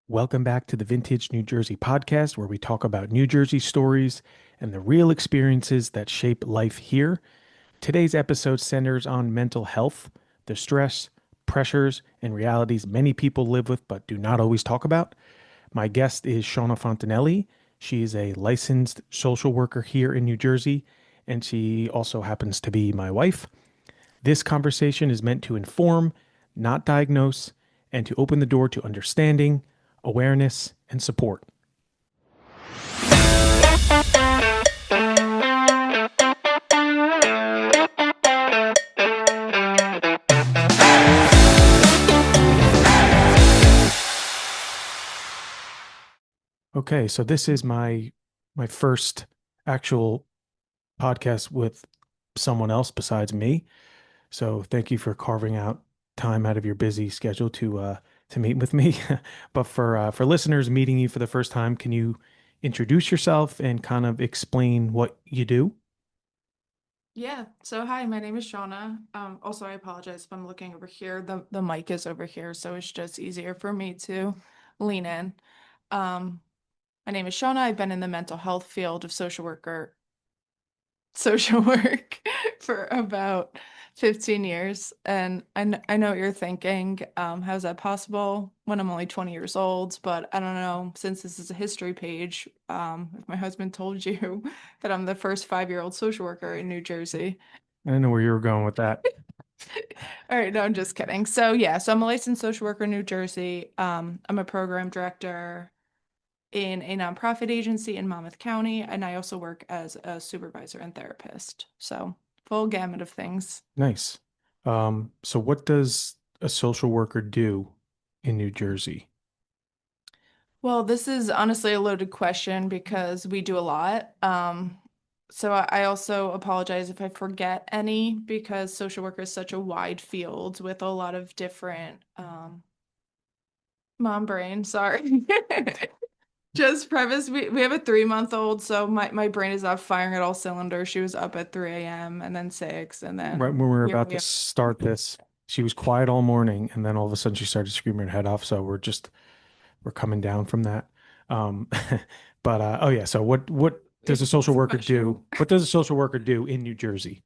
Welcome back to the Vintage New Jersey podcast, where we talk about New Jersey stories and the real experiences that shape life here. Today's episode centers on mental health, the stress, pressures, and realities many people live with but do not always talk about. My guest is Shauna Fontanelli. She is a licensed social worker here in New Jersey, and she also happens to be my wife. This conversation is meant to inform, not diagnose, and to open the door to understanding, awareness, and support. Okay, so this is my first actual podcast with someone else besides me. So thank you for carving out time out of your busy schedule to meet with me. But for listeners meeting you for the first time, can you introduce yourself and kind of explain what you do? Yeah. So hi, my name is Shauna. Also, I apologize if I'm looking over here. The mic is over here, so it's just easier for me to lean in. Um, my name is Shauna. I've been in the mental health field of social work for about 15 years. And I know what you're thinking. How's that possible when I'm only 20 years old? But I don't know, since this is a history page, if my husband told you that I'm the first 5-year-old social worker in New Jersey. I didn't know where you were going with that. All right, no, I'm just kidding. So yeah, so I'm a licensed social worker in New Jersey. I'm a program director in a nonprofit agency in Monmouth County, and I also work as a supervisor and therapist. So full gamut of things. Nice. So what does a social worker do in New Jersey? Well, this is honestly a loaded question because we do a lot. So I also apologize if I forget any because social work is such a wide field with a lot of different mom brain, sorry. Just preface, we have a 3-month-old, so my brain is not firing at all cylinders. She was up at 3 a.m. and then 6, and Right then when we were here about we to are. start this, she was quiet all morning, and then all of a sudden she started screaming her head off. So we're coming down from that. Um, but oh yeah. So what does a social What's the worker question? do? What does a social worker do in New Jersey?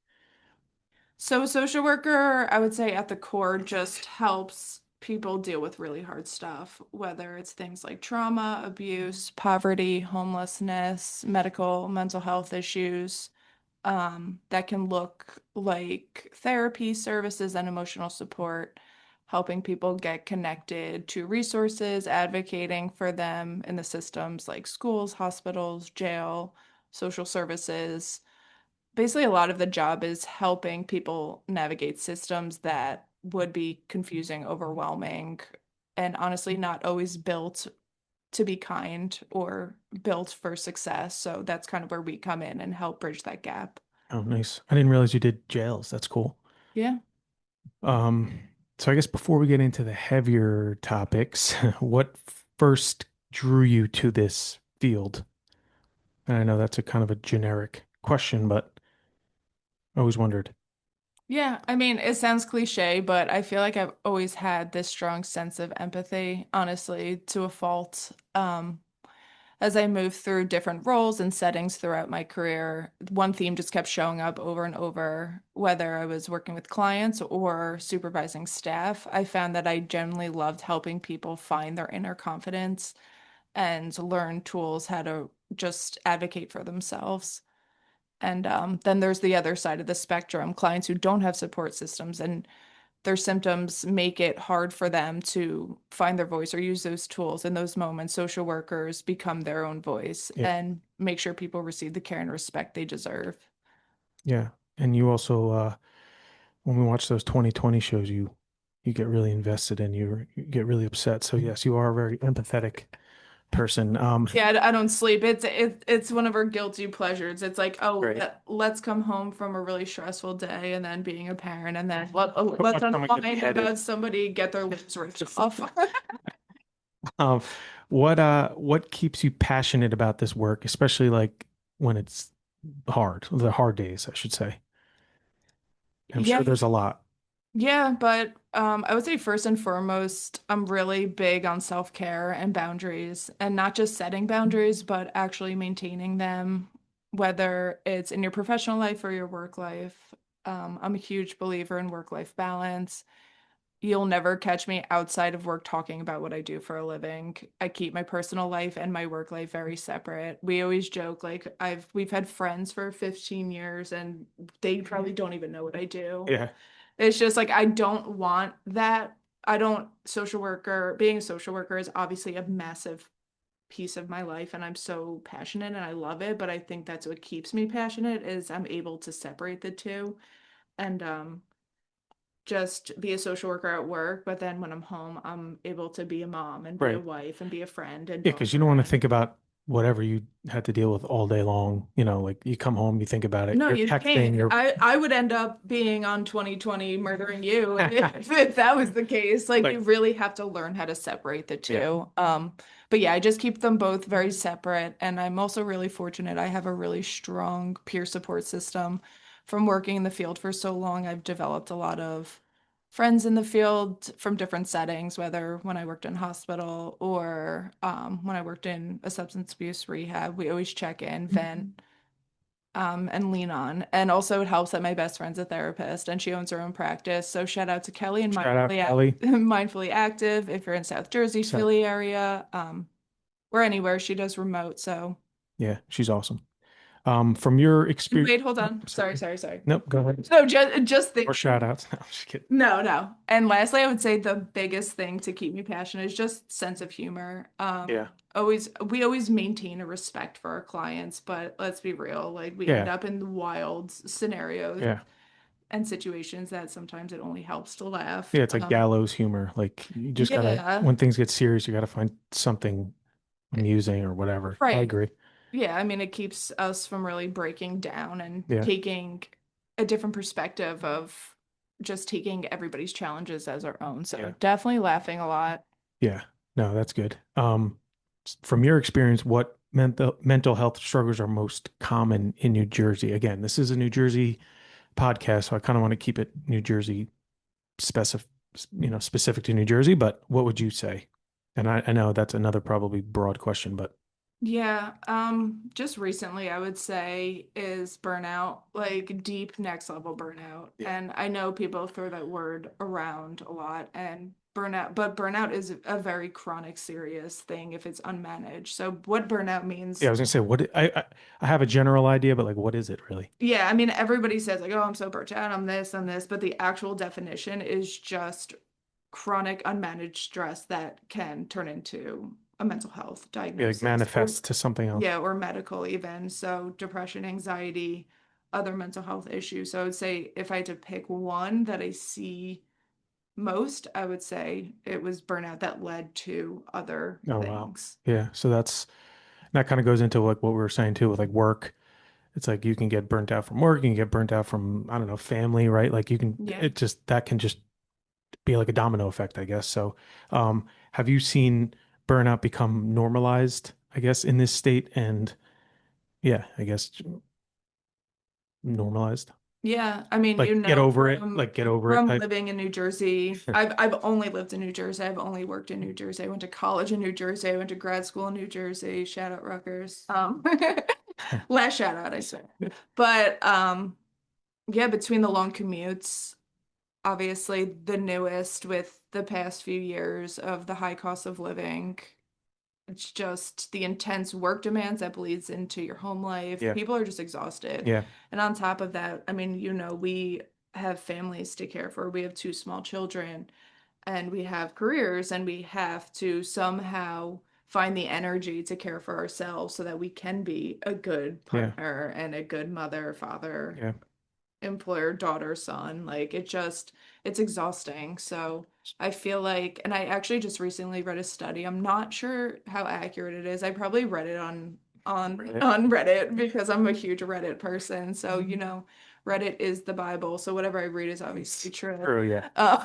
So, social worker, I would say at the core, just helps people deal with really hard stuff, whether it's things like trauma, abuse, poverty, homelessness, medical, mental health issues, that can look like therapy services and emotional support, helping people get connected to resources, advocating for them in the systems like schools, hospitals, jail, social services. Basically, a lot of the job is helping people navigate systems that would be confusing, overwhelming, and honestly not always built to be kind or built for success. So that's kind of where we come in and help bridge that gap. Oh, nice. I didn't realize you did jails. That's cool. Yeah. Um, so I guess before we get into the heavier topics, what first drew you to this field? And I know that's a kind of a generic question, but I always wondered. Yeah, I mean, it sounds cliche, but I feel like I've always had this strong sense of empathy, honestly, to a fault. As I moved through different roles and settings throughout my career, one theme just kept showing up over and over, whether I was working with clients or supervising staff. I found that I genuinely loved helping people find their inner confidence and learn tools how to just advocate for themselves. And then there's the other side of the spectrum, clients who don't have support systems and their symptoms make it hard for them to find their voice or use those tools. In those moments, social workers become their own voice Yeah. and make sure people receive the care and respect they deserve. Yeah. And you also when we watch those 2020 shows, you get really invested and you get really upset. So yes, you are a very empathetic person. Yeah, I don't sleep. It's one of our guilty pleasures. It's like, oh, Great. let's come home from a really stressful day and then being a parent and then let's Watch someone get unwind beheaded. about somebody get their lives ripped off. Um, what keeps you passionate about this work, especially like when it's hard, the hard days, I should say. I'm Yeah, sure there's a lot. yeah, but I would say first and foremost, I'm really big on self-care and boundaries, and not just setting boundaries, but actually maintaining them, whether it's in your professional life or your work life. I'm a huge believer in work-life balance. You'll never catch me outside of work talking about what I do for a living. I keep my personal life and my work life very separate. We always joke like we've had friends for 15 years and they probably don't even know what I do. Yeah. It's just like I don't want that. I don't social worker, being a social worker is obviously a massive piece of my life and I'm so passionate and I love it, but I think that's what keeps me passionate is I'm able to separate the two and just be a social worker at work, but then when I'm home, I'm able to be a mom and be a Right. wife and be a friend and Yeah, because you don't daughter want to and think about whatever you had to deal with all day long. Like you come home, you think about it. no, You're you texting, can't. you're I would end up being on 2020 murdering you if that was the case. Like you like, really have to learn how to separate the yeah, two. But yeah, I just keep them both very separate. And I'm also really fortunate. I have a really strong peer support system. From working in the field for so long, I've developed a lot of friends in the field from different settings, whether when I worked in hospital or when I worked in a substance abuse rehab. We always check in, vent and lean on. And also, it helps that my best friend's a therapist and she owns her own practice. So, shout out to Kelly and shout out Kelly. Mindfully Active if you're in South Jersey, So, Philly area, or anywhere. She does remote. So, yeah, she's awesome. From your experience, wait, hold oh, on. Sorry, sorry. sorry, sorry. Nope, go ahead. So, just Or think. shout outs. No, I'm just kidding. No, no. And lastly, I would say the biggest thing to keep me passionate is just sense of humor. Yeah, We always maintain a respect for our clients, but let's be real, like we end yeah, up in wild scenarios yeah, and situations that sometimes it only helps to laugh. yeah. It's like gallows humor. Like you just gotta, Yeah, when things get serious, you gotta find something amusing or whatever. I right. agree. Yeah, I mean, it keeps us from really breaking down and Yeah, taking a different perspective of just taking everybody's challenges as our own. So yeah, definitely laughing a lot. yeah. No, that's good. From your experience, what mental health struggles are most common in New Jersey? Again, this is a New Jersey podcast, so I kind of want to keep it New Jersey specific, specific to New Jersey. But what would you say? And I know that's another probably broad question, but Yeah, just recently I would say is burnout, like deep next level burnout. yeah, And I know people throw that word around a lot and burnout, but burnout is a very chronic, serious thing if it's unmanaged. So what burnout yeah, I means, was gonna say I have a general idea, but like, what is it really? yeah, I mean everybody says like, oh, I'm so burnt out, I'm this, but the actual definition is just chronic unmanaged stress that can turn into a mental health Yeah, like diagnosis or manifests to something else. yeah, or medical even. So depression, anxiety, other mental health issues. So I would say if I had to pick one that I see most, I would say it was burnout that led to other Oh wow. things. Yeah. So that kind of goes into like what we were saying too with like work. It's like you can get burnt out from work, you can get burnt out from, I don't know, family, right? Like Yeah. it just, that can just be like a domino effect, I guess. So, have you seen burnout become normalized, I guess, in this state? And yeah, I guess normalized. Yeah, I mean, Like get over it, like get over it from type. living in New Jersey, I've only lived in New Jersey. I've only worked in New Jersey. I went to college in New Jersey. I went to grad school in New Jersey. Shout out Rutgers. Last shout out, I swear. But yeah, between the long commutes, obviously the newest with the past few years of the high cost of living. It's just the intense work demands that bleeds into your home life. Yeah. People are just exhausted. Yeah. And on top of that, I mean, we have families to care for. We have two small children and we have careers and we have to somehow find the energy to care for ourselves so that we can be a good Yeah. partner and a good mother, father, Yeah. employer, daughter, son. Like it's exhausting. So I feel like, and I actually just recently read a study. I'm not sure how accurate it is. I probably read it Right. on Reddit because I'm a huge Reddit person. So, Reddit is the Bible. So whatever I read is obviously true. True. Yeah. Uh,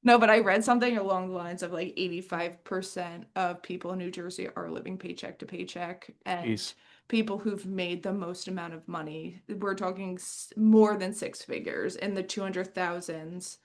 no, but I read something along the lines of like 85% of people in New Jersey are living paycheck to paycheck. And Jeez. people who've made the most amount of money, we're talking more than six figures in the 200,000s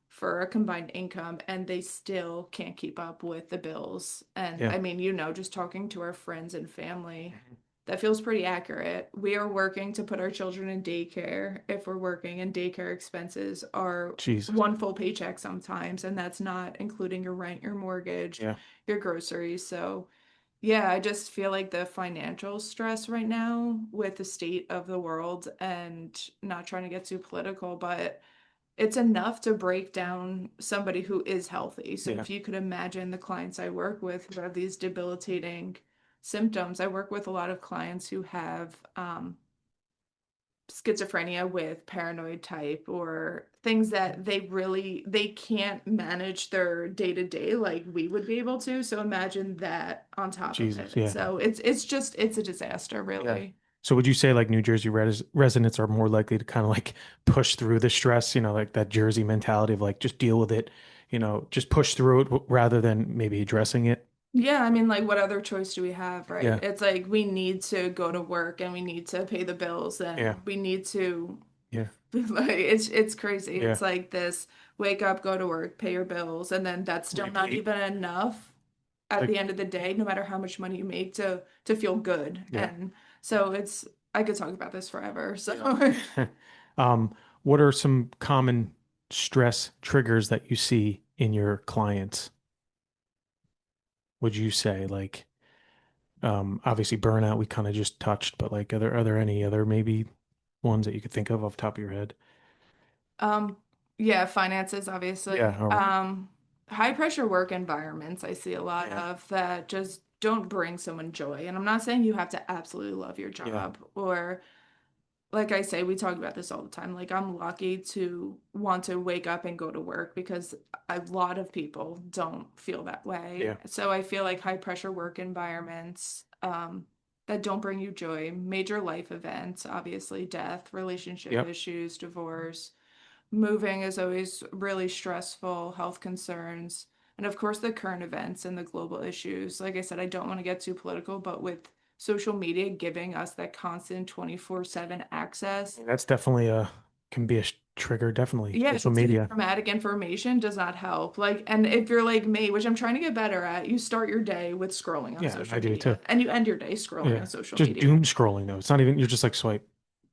for a combined income and they still can't keep up with the bills. And Yeah. I mean, just talking to our friends and family, Mhm. that feels pretty accurate. We are working to put our children in daycare if we're working, and daycare expenses are Jesus. one full paycheck sometimes, and that's not including your rent, your mortgage, Yeah. your groceries. So, yeah, I just feel like the financial stress right now with the state of the world, and not trying to get too political, but it's enough to break down somebody who is healthy. So Yeah. if you could imagine the clients I work with who have these debilitating symptoms, I work with a lot of clients who have schizophrenia with paranoid type, or things that they can't manage their day to day like we would be able to. So imagine that on top of Jesus. it. Yeah. So it's a disaster, Yeah. really. So would you say like New Jersey residents are more likely to kind of like push through the stress, like that Jersey mentality of like just deal with it, just push through it rather than maybe addressing it? Yeah, I mean, like, what other choice do we have, right? Yeah. It's like we need to go to work and we need to pay the bills Yeah. and we need to Yeah. like it's crazy. Yeah. It's like this wake up, go to work, pay your bills, and then that's still not Repeat. even enough at Like, the end of the day, no matter how much money you make to feel good. yeah. And so I could talk about this forever. So Yeah. What are some common stress triggers that you see in your clients? Would you say like obviously burnout we kind of just touched, but like are there any other maybe ones that you could think of off the top of your head? Um, yeah, finances, obviously. Yeah, all right. High pressure work environments, I see a lot Yeah. of that just don't bring someone joy. And I'm not saying you have to absolutely love your Yeah. job, or like I say, we talk about this all the time. Like, I'm lucky to want to wake up and go to work because a lot of people don't feel that way. Yeah. So I feel like high pressure work environments, that don't bring you joy, major life events, obviously death, relationship Yep. issues, divorce. Moving is always really stressful, health concerns, and of course the current events and the global issues. Like I said, I don't want to get too political, but with social media giving us that constant 24/7 access, That's definitely a can be a trigger, definitely. yeah, Social it's getting media. traumatic information does not help. Like, and if you're like me, which I'm trying to get better at, you start your day with scrolling on Yeah, I social do too. media, and you end your day scrolling Yeah. on social Just media. doom scrolling though. It's not even you're just like swipe,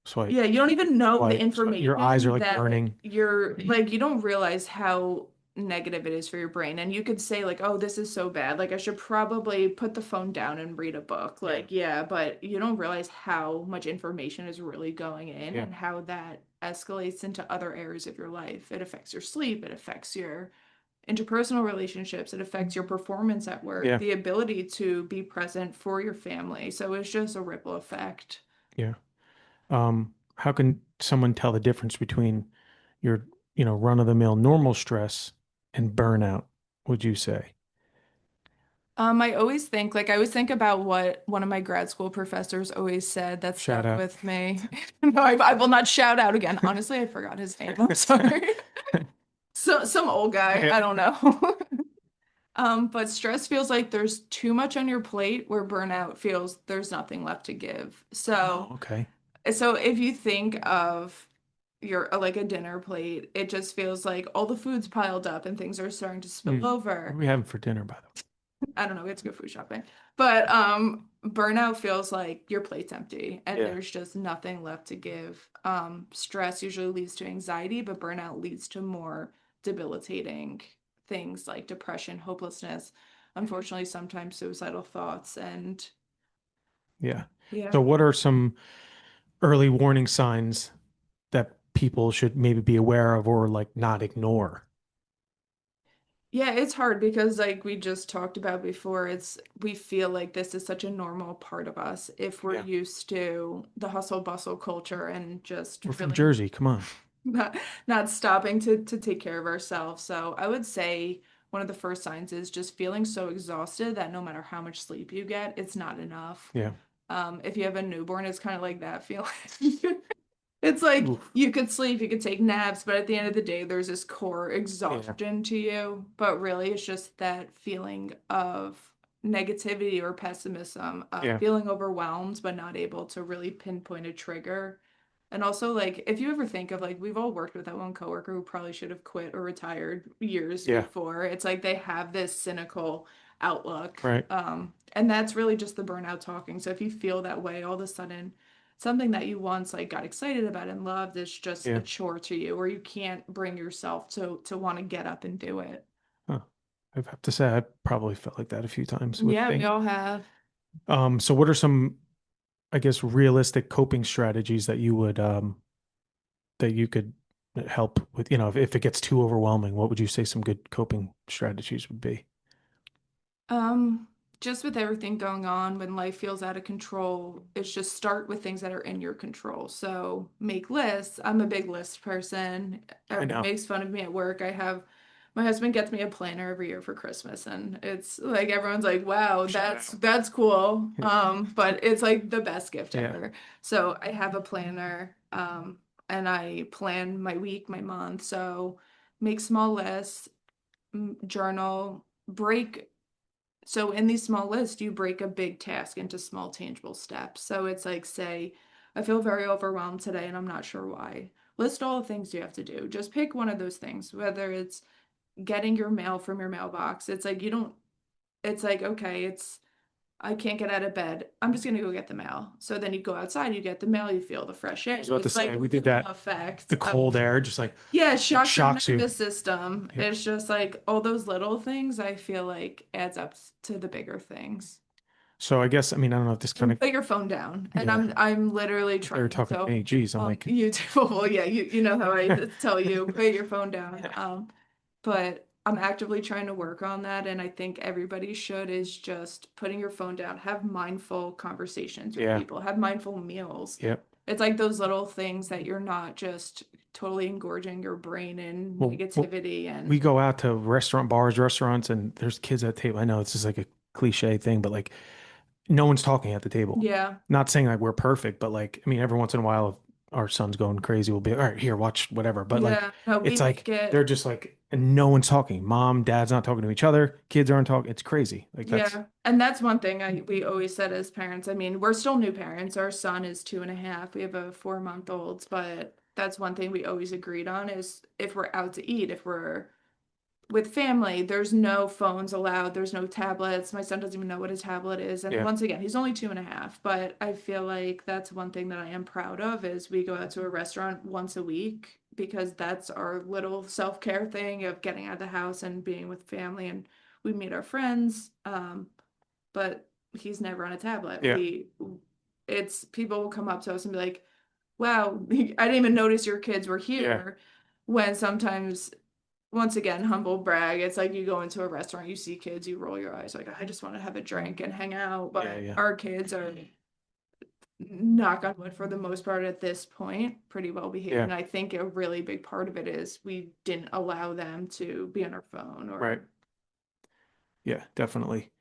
swipe, Yeah, you don't even know the swipe. Your eyes are information like that like burning. you don't realize how negative it is for your brain. And you could say like, "Oh, this is so bad. Like I should probably put the phone down and read a book." Yeah. Like, yeah, but you don't realize how much information is really going in Yeah. and how that escalates into other areas of your life. It affects your sleep, it affects your interpersonal relationships, it affects your performance at work, Yeah. the ability to be present for your family. So it's just a ripple effect. Yeah. How can someone tell the difference between your, run-of-the-mill normal stress and burnout, would you say? I always think, like, I always think about what one of my grad school professors always said that Shout stuck out. with me. No, I will not shout out again. Honestly, I forgot his name. I'm sorry. So, some old guy. Yeah. I don't know. But stress feels like there's too much on your plate, where burnout feels there's nothing left to give. Oh, So, okay. if you think of your like a dinner plate, it just feels like all the food's piled up and things are starting to spill Hmm. What are over. we having for dinner, by the I don't know, we have to go food shopping. But burnout feels like your plate's empty way? and Yeah. there's just nothing left to give. Stress usually leads to anxiety, but burnout leads to more debilitating things like depression, hopelessness, Mhm. unfortunately, sometimes suicidal thoughts, and Yeah. yeah. So what are some early warning signs that people should maybe be aware of or like not ignore? Yeah, it's hard because like we just talked about before, we feel like this is such a normal part of us if we're Yeah. used to the hustle bustle culture and just We're from really Jersey. Come on. not not stopping to take care of ourselves. So I would say one of the first signs is just feeling so exhausted that no matter how much sleep you get, it's not enough. Yeah. If you have a newborn, it's kind of like that feeling. It's like Oof. you could sleep, you could take naps, but at the end of the day, there's this core Yeah. exhaustion to you. But really, it's just that feeling of negativity or pessimism, Yeah. feeling overwhelmed, but not able to really pinpoint a trigger. And also, like, if you ever think of like, we've all worked with that one coworker who probably should have quit or retired years Yeah. before. It's like they have this cynical outlook. Right. And that's really just the burnout talking. So if you feel that way, all of a sudden, something that you once like got excited about and loved is just Yeah. a chore to you, or you can't bring yourself to want to get up and do it. Huh. I have to say I probably felt like that a few times with Yeah, we things. all have. So what are some, I guess, realistic coping strategies that you could help with, if it gets too overwhelming, what would you say some good coping strategies would be? Um, just with everything going on, when life feels out of control, it's just start with things that are in your control. So make lists. I'm a big list person. I Everyone know. makes fun of me at work. My husband gets me a planner every year for Christmas, and it's like everyone's like, "Wow, Shout out. that's cool." Yeah. But it's like the best gift Yeah. ever. So I have a planner, and I plan my week, my month. So make small lists, journal, break so in these small lists, you break a big task into small tangible steps. So it's like, say, I feel very overwhelmed today and I'm not sure why. List all the things you have to do. Just pick one of those things, whether it's getting your mail from your mailbox. It's like you don't, it's like, okay, I can't get out of bed. I'm just gonna go get the mail. So then you go outside, you get the mail, you feel the fresh I air. was about to It's like say a we did ripple that. effect The of cold air just like yeah, it shocks your shocks you. nervous system. Yeah. It's just like all those little things I feel like adds up to the bigger things. So I guess, I mean, I don't know if this kind And of, put your phone down. And yeah, I'm literally if they were trying talking to so me, geez, I'm like, you do well, yeah, you know how I tell you, put your phone down. yeah, But I'm actively trying to work on that, and I think everybody should is just putting your phone down, have mindful conversations with yeah, people, have mindful meals. yeah. It's like those little things that you're not just totally engorging your brain in Well, negativity and we go out to restaurants, and there's kids at the table. I know this is like a cliche thing, but like no one's talking at the table. yeah, Not saying like we're perfect, but like, I mean, every once in a while, if our son's going crazy, we'll be, all right, here, watch whatever. But like, yeah. No, we it's like make it. they're just like, and no one's talking. Mom, dad's not talking to each other. Kids aren't talking. It's crazy. Like that's, Yeah, and that's one thing we always said as parents. I mean, we're still new parents. Our son is 2.5. We have a 4-month old, but that's one thing we always agreed on is if we're out to eat, if we're with family, there's no phones allowed, there's no tablets. My son doesn't even know what a tablet is. And yeah, once again, he's only 2.5, but I feel like that's one thing that I am proud of is we go out to a restaurant once a week because that's our little self-care thing of getting out of the house and being with family and we meet our friends. But he's never on a tablet. yeah, It's people will come up to us and be like, wow, I didn't even notice your kids were yeah, here. When sometimes once again, humble brag. It's like you go into a restaurant, you see kids, you roll your eyes like, I just want to have a drink and hang out. yeah, But yeah, our kids are, knock on wood, for the most part at this point, pretty well behaved. yeah, And I think a really big part of it is we didn't allow them to be on our phone right. or Yeah, definitely.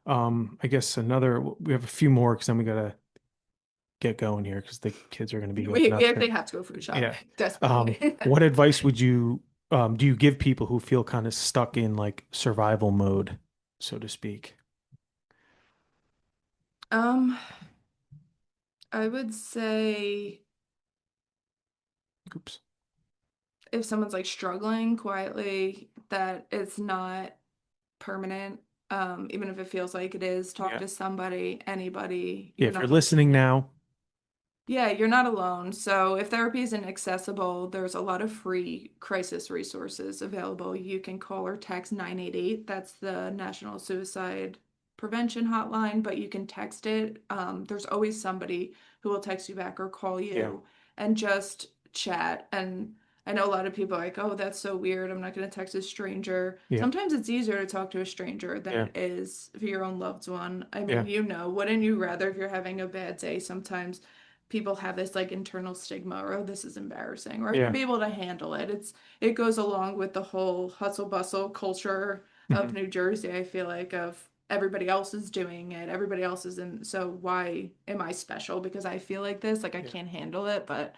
I guess we have a few more because then we gotta get going here because the kids are gonna be going we nuts actually here. have to go food shopping Yeah. desperately. What advice do you give people who feel kind of stuck in like survival mode, so to speak? Um, I would say Oops. if someone's like struggling quietly, that it's not permanent. Even if it feels like it is, talk Yeah. to somebody, anybody. Yeah, You're if you're not listening now, yeah, you're not alone. So if therapy isn't accessible, there's a lot of free crisis resources available. You can call or text 988. That's the National Suicide Prevention Hotline, but you can text it. There's always somebody who will text you back or call yeah, you and just chat. And I know a lot of people are like, oh, that's so weird. I'm not going to text a stranger. yeah, Sometimes it's easier to talk to a stranger than yeah, it is for your own loved one. I yeah, mean, you know, wouldn't you rather if you're having a bad day sometimes? People have this like internal stigma or oh this is embarrassing or I should yeah. be able to handle it. It goes along with the whole hustle bustle culture of Hmm. New Jersey. I feel like of everybody else is doing it, everybody else is in, so why am I special because I feel like this, like I Yeah. can't handle it. But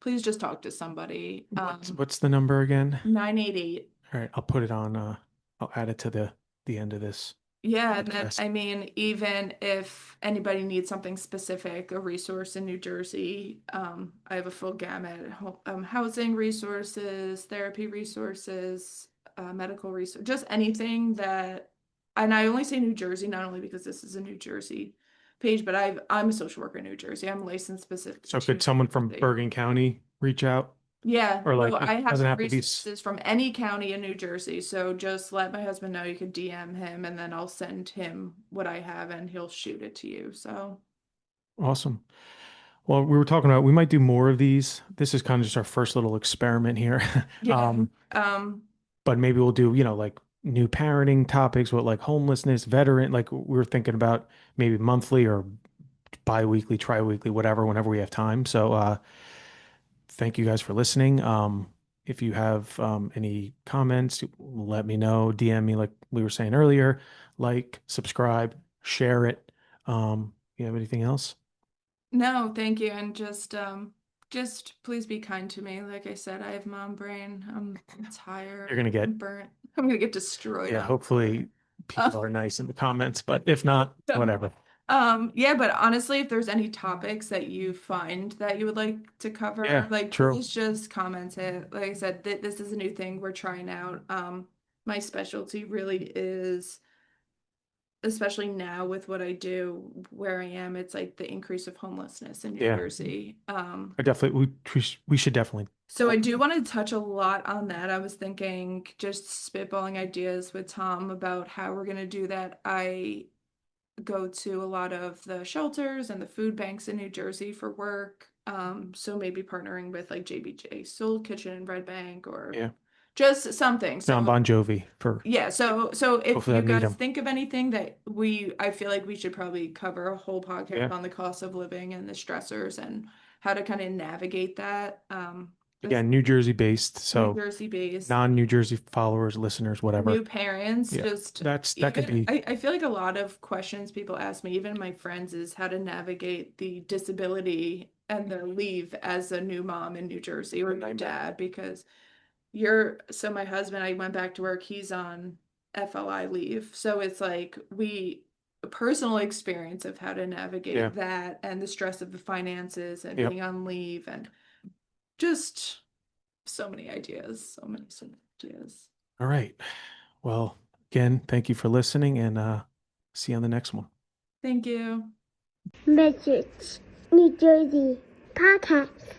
please just talk to somebody. What's the number again? 988. All right, I'll put it on I'll add it to the end of this. Yeah, and then podcast. I mean, even if anybody needs something specific, a resource in New Jersey, I have a full gamut, housing resources, therapy resources, medical resource, just anything that, and I only say New Jersey, not only because this is a New Jersey page, but I'm a social worker in New Jersey. I'm licensed specifically So to could New someone from Jersey. Bergen County reach out? Yeah, Or no, like I it have doesn't have to be resources from any county in New Jersey. So just let my husband know you could DM him and then I'll send him what I have and he'll shoot it to you. So awesome. Well, we were talking about we might do more of these. This is kind of just our first little experiment here. yeah. Um, But maybe we'll do, like new parenting topics with like homelessness, veteran, like we were thinking about maybe monthly or bi-weekly, tri-weekly, whatever, whenever we have time. So thank you guys for listening. If you have any comments, let me know. DM me like we were saying earlier. Like, subscribe, share it. You have anything else? no, thank you. And just please be kind to me. Like I said, I have mom brain. I'm You're tired. gonna I'm get, burnt. I'm gonna get destroyed yeah, on Twitter. hopefully people are nice in the comments, but if not, So, whatever. yeah, but honestly, if there's any topics that you find that you would like to cover, Yeah, like true. please just comment it. Like I said, th this is a new thing we're trying out. My specialty really is, especially now with what I do, where I am, it's like the increase of homelessness in New Yeah, Jersey. I definitely, we should definitely So I talk. do want to touch a lot on that. I was thinking, just spitballing ideas with Tom about how we're gonna do that. I go to a lot of the shelters and the food banks in New Jersey for work. So maybe partnering with like JBJ Soul Kitchen in Red Bank or Yeah. just something. John So Bon Jovi for yeah, so if hopefully I you meet guys him. think of anything that I feel like we should probably cover a whole podcast Yeah. on the cost of living and the stressors and how to kind of navigate that. This Again, New Jersey based, New so Jersey based. non-New Jersey followers, listeners, whatever. New parents, Yeah. just That could even be, I feel like a lot of questions people ask me, even my friends, is how to navigate the disability and the leave as a new mom in New Jersey or a new nightmare. dad because so my husband, I went back to work, he's on FLI leave. So it's like a personal experience of how to Yeah. navigate that and the stress of the finances and Yep. being on leave and just so many ideas. All right. Well, again, thank you for listening and see you on the next one. Thank you. Message New Jersey podcast.